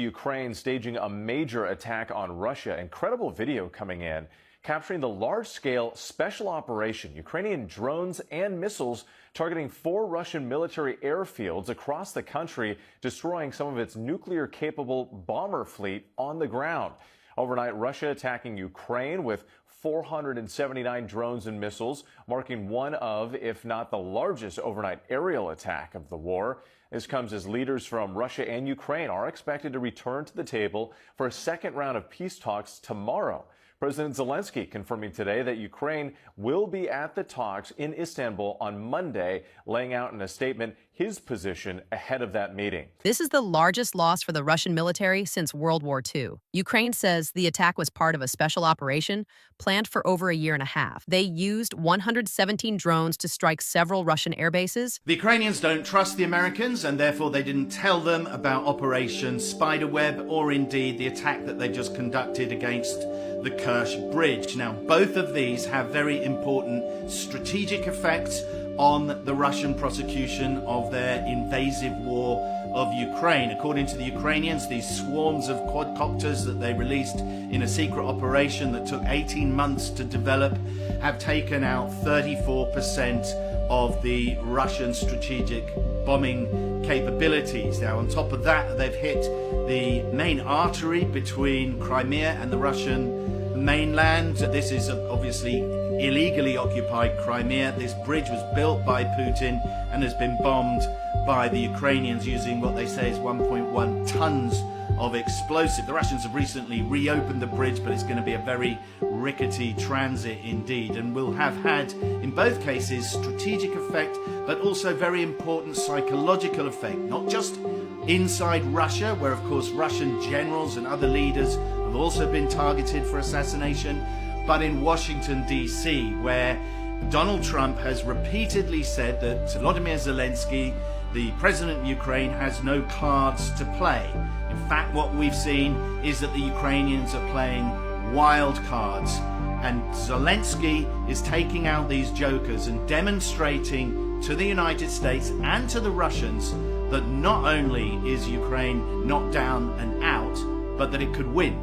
Ukraine staging a major attack on Russia. Incredible video coming in, capturing the large-scale special operation. Ukrainian drones and missiles targeting 4 Russian military airfields across the country, destroying some of its nuclear-capable bomber fleet on the ground. Overnight, Russia attacking Ukraine with 479 drones and missiles, marking one of, if not the largest overnight aerial attack of the war. This comes as leaders from Russia and Ukraine are expected to return to the table for a second round of peace talks tomorrow. President Zelensky confirming today that Ukraine will be at the talks in Istanbul on Monday, laying out in a statement his position ahead of that meeting. This is the largest loss for the Russian military since World War II. Ukraine says the attack was part of a special operation planned for over a year and a half. They used 117 drones to strike several Russian air bases. The Ukrainians don't trust the Americans, and therefore they didn't tell them about Operation Spiderweb or indeed the attack that they just conducted against the Kerch Bridge. Now, both of these have very important strategic effects on the Russian prosecution of their invasive war of Ukraine. According to the Ukrainians, these swarms of quadcopters that they released in a secret operation that took 18 months to develop have taken out 34% of the Russian strategic bombing capabilities. Now, on top of that, they've hit the main artery between Crimea and the Russian mainland. This is obviously illegally occupied Crimea. This bridge was built by Putin and has been bombed by the Ukrainians using what they say is 1.1 tons of explosive. The Russians have recently reopened the bridge, but it's going to be a very rickety transit indeed, and will have had, in both cases, strategic effect, but also very important psychological effect, not just inside Russia, where of course Russian generals and other leaders have also been targeted for assassination, but in Washington, D.C., where Donald Trump has repeatedly said that Volodymyr Zelensky, the president of Ukraine, has no cards to play. In fact, what we've seen is that the Ukrainians are playing wild cards, and Zelensky is taking out these jokers and demonstrating to the United States and to the Russians that not only is Ukraine knocked down and out, but that it could win.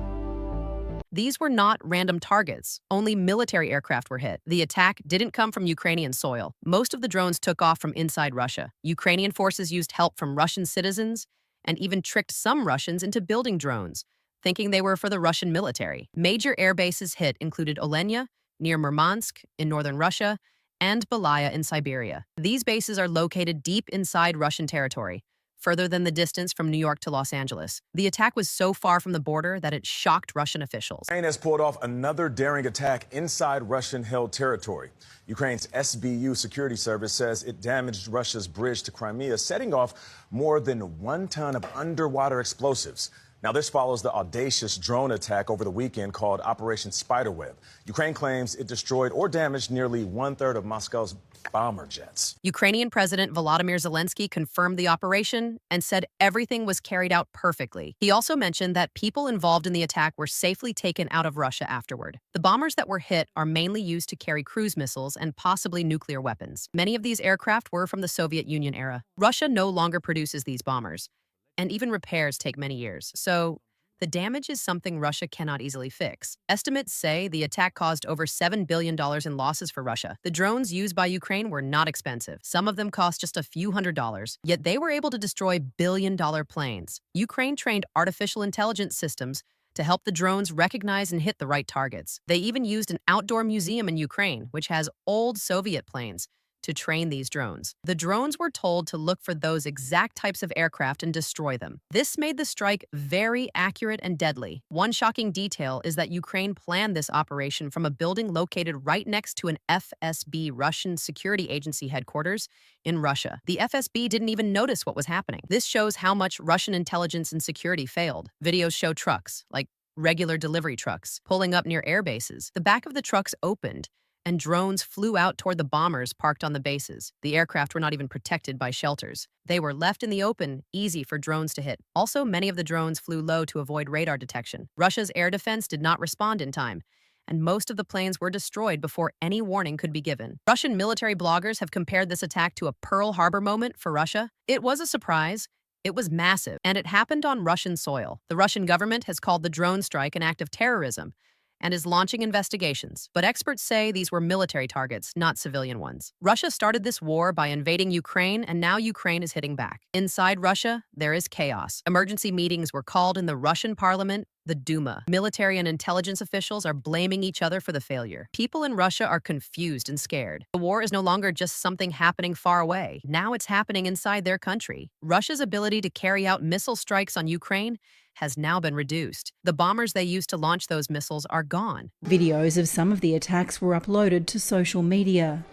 These were not random targets. Only military aircraft were hit. The attack didn't come from Ukrainian soil. Most of the drones took off from inside Russia. Ukrainian forces used help from Russian citizens and even tricked some Russians into building drones, thinking they were for the Russian military. Major air bases hit included Olenya, near Murmansk, in northern Russia, and Belaya in Siberia. These bases are located deep inside Russian territory, further than the distance from New York to Los Angeles. The attack was so far from the border that it shocked Russian officials. Ukraine has pulled off another daring attack inside Russian-held territory. Ukraine's SBU security service says it damaged Russia's bridge to Crimea, setting off more than 1 ton of underwater explosives. Now, this follows the audacious drone attack over the weekend called Operation Spiderweb. Ukraine claims it destroyed or damaged nearly 1/3 of Moscow's bomber jets. Ukrainian President Volodymyr Zelensky confirmed the operation and said everything was carried out perfectly. He also mentioned that people involved in the attack were safely taken out of Russia afterward. The bombers that were hit are mainly used to carry cruise missiles and possibly nuclear weapons. Many of these aircraft were from the Soviet Union era. Russia no longer produces these bombers, and even repairs take many years. So the damage is something Russia cannot easily fix. Estimates say the attack caused over $7 billion in losses for Russia. The drones used by Ukraine were not expensive. Some of them cost just a few $100s, yet they were able to destroy billion-dollar planes. Ukraine trained artificial intelligence systems to help the drones recognize and hit the right targets. They even used an outdoor museum in Ukraine, which has old Soviet planes, to train these drones. The drones were told to look for those exact types of aircraft and destroy them. This made the strike very accurate and deadly. One shocking detail is that Ukraine planned this operation from a building located right next to an FSB, Russian security agency headquarters in Russia. The FSB didn't even notice what was happening. This shows how much Russian intelligence and security failed. Videos show trucks, like regular delivery trucks, pulling up near air bases. The back of the trucks opened, and drones flew out toward the bombers parked on the bases. The aircraft were not even protected by shelters. They were left in the open, easy for drones to hit. Also, many of the drones flew low to avoid radar detection. Russia's air defense did not respond in time, and most of the planes were destroyed before any warning could be given. Russian military bloggers have compared this attack to a Pearl Harbor moment for Russia. It was a surprise, It was massive, and it happened on Russian soil. The Russian government has called the drone strike an act of terrorism and is launching investigations. But experts say these were military targets, not civilian ones. Russia started this war by invading Ukraine, and now Ukraine is hitting back. Inside Russia, there is chaos. Emergency meetings were called in the Russian parliament, the Duma. Military and intelligence officials are blaming each other for the failure. People in Russia are confused and scared. The war is no longer just something happening far away. Now it's happening inside their country. Russia's ability to carry out missile strikes on Ukraine has now been reduced. The bombers they used to launch those missiles are gone. Videos of some of the attacks were uploaded to social media.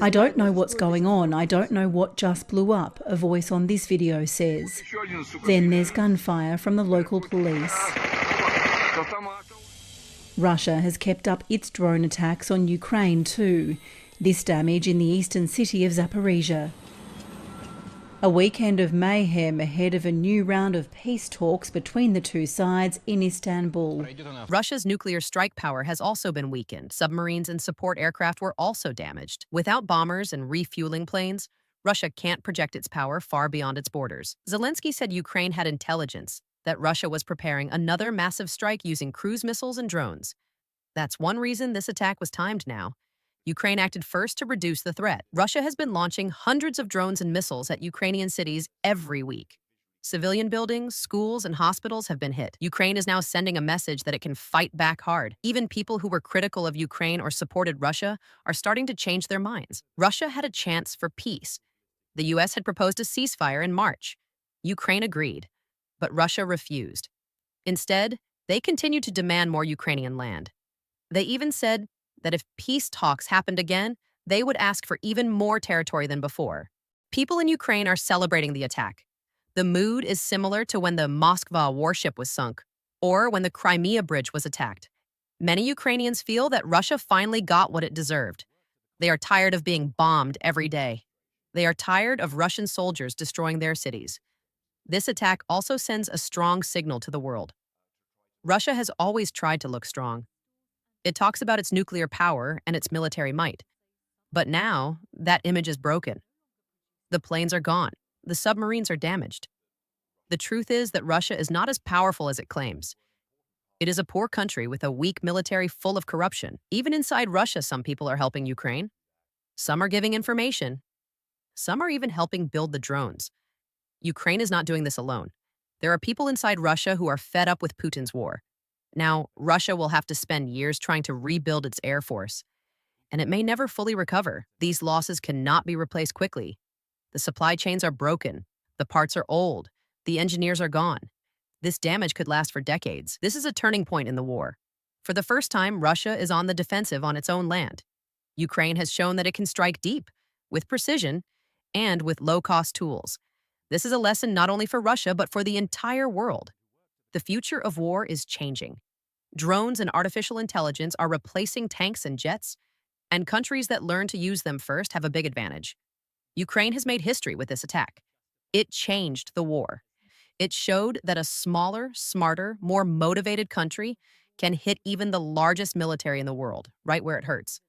I don't know what's going on. I don't know what just blew up, a voice on this video says. Then there's gunfire from the local police. Russia has kept up its drone attacks on Ukraine too. This damage in the eastern city of Zaporizhia. A weekend of mayhem ahead of a new round of peace talks between the two sides in Istanbul. Russia's nuclear strike power has also been weakened. Submarines and support aircraft were also damaged. Without bombers and refueling planes, Russia can't project its power far beyond its borders. Zelensky said Ukraine had intelligence that Russia was preparing another massive strike using cruise missiles and drones. That's one reason this attack was timed now. Ukraine acted first to reduce the threat. Russia has been launching hundreds of drones and missiles at Ukrainian cities every week. Civilian buildings, schools, and hospitals have been hit. Ukraine is now sending a message that it can fight back hard. Even people who were critical of Ukraine or supported Russia are starting to change their minds. Russia had a chance for peace. The U.S. had proposed a ceasefire in March. Ukraine agreed, but Russia refused. Instead, they continued to demand more Ukrainian land. They even said that if peace talks happened again, they would ask for even more territory than before. People in Ukraine are celebrating the attack. The mood is similar to when the Moskva warship was sunk, or when the Crimea bridge was attacked. Many Ukrainians feel that Russia finally got what it deserved. They are tired of being bombed every day. They are tired of Russian soldiers destroying their cities. This attack also sends a strong signal to the world. Russia has always tried to look strong. It talks about its nuclear power and its military might. But now, that image is broken. The planes are gone. The submarines are damaged. The truth is that Russia is not as powerful as it claims. It is a poor country with a weak military full of corruption. Even inside Russia, some people are helping Ukraine. Some are giving information. Some are even helping build the drones. Ukraine is not doing this alone. There are people inside Russia who are fed up with Putin's war. Now, Russia will have to spend years trying to rebuild its air force, and it may never fully recover. These losses cannot be replaced quickly. The supply chains are broken. The parts are old. The engineers are gone. This damage could last for decades. This is a turning point in the war. For the first time, Russia is on the defensive on its own land. Ukraine has shown that it can strike deep, with precision, and with low-cost tools. This is a lesson not only for Russia, but for the entire world. The future of war is changing. Drones and artificial intelligence are replacing tanks and jets, and countries that learn to use them first have a big advantage. Ukraine has made history with this attack. It changed the war. It showed that a smaller, smarter, more motivated country can hit even the largest military in the world, right where it hurts.